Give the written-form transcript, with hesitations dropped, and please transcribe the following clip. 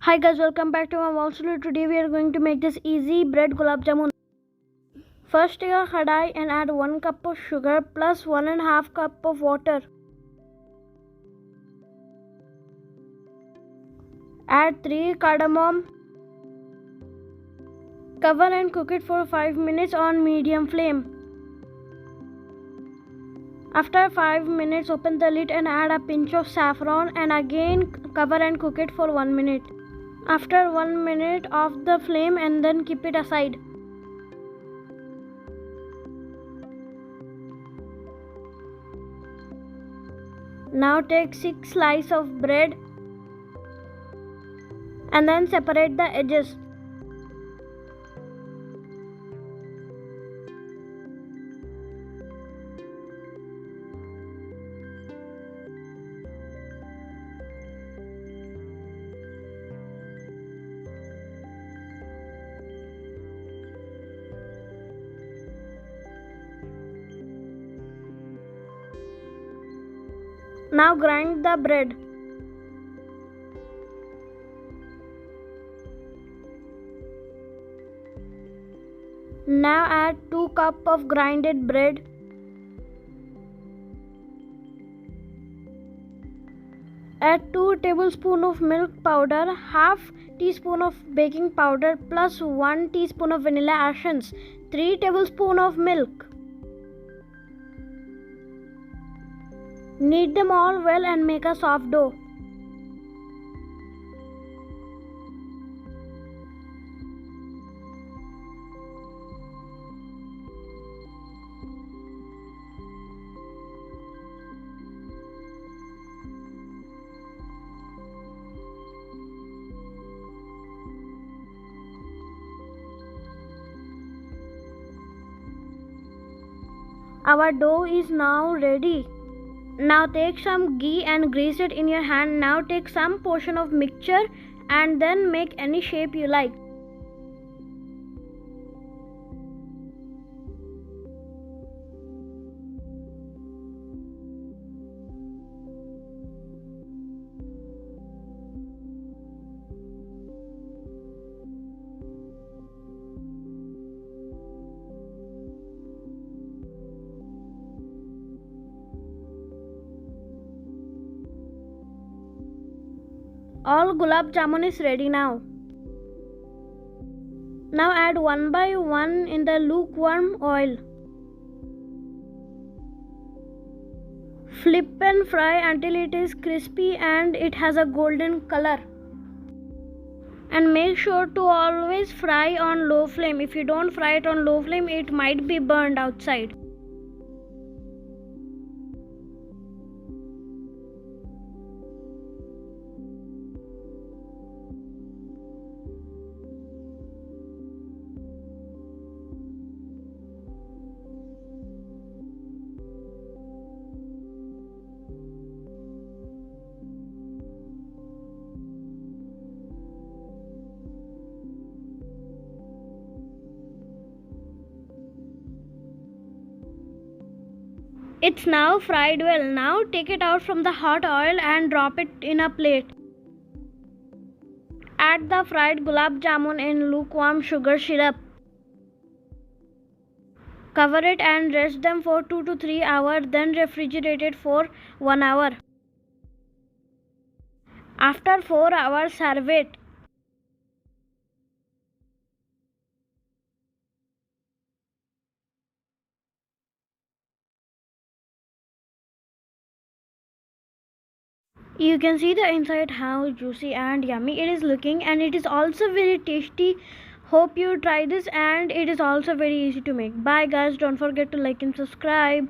Hi guys, welcome back to my mom studio. Today we are going to make this easy bread gulab jamun. First take a kadai and add 1 cup of sugar plus 1.5 cup of water. Add 3 cardamom. Cover and cook it for 5 minutes on medium flame. After 5 minutes, open the lid and add a pinch of saffron and again cover and cook it for 1 minute. After 1 minute, off the flame and then keep it aside. Now take 6 slices of bread and then separate the edges. Now grind the bread. Now add 2 cups of grinded bread. Add 2 tablespoons of milk powder, half teaspoon of baking powder plus 1 teaspoon of vanilla essence, 3 tablespoons of milk. Knead them all well and make a soft dough. Our dough is now ready. Now take some ghee and grease it in your hand. Now take some portion of mixture and then make any shape you like. All gulab jamun is ready now. Now add one by one in the lukewarm oil. Flip and fry until it is crispy and it has a golden color. And make sure to always fry on low flame. If you don't fry it on low flame, it might be burned outside. It's now fried well. Now take it out from the hot oil and drop it in a plate. Add the fried gulab jamun in lukewarm sugar syrup. Cover it and rest them for 2 to 3 hours, then refrigerate it for 1 hour. After 4 hours, serve it. You can see the inside how juicy and yummy it is looking, and it is also very tasty. Hope you try this, and it is also very easy to make. Bye guys, don't forget to like and subscribe.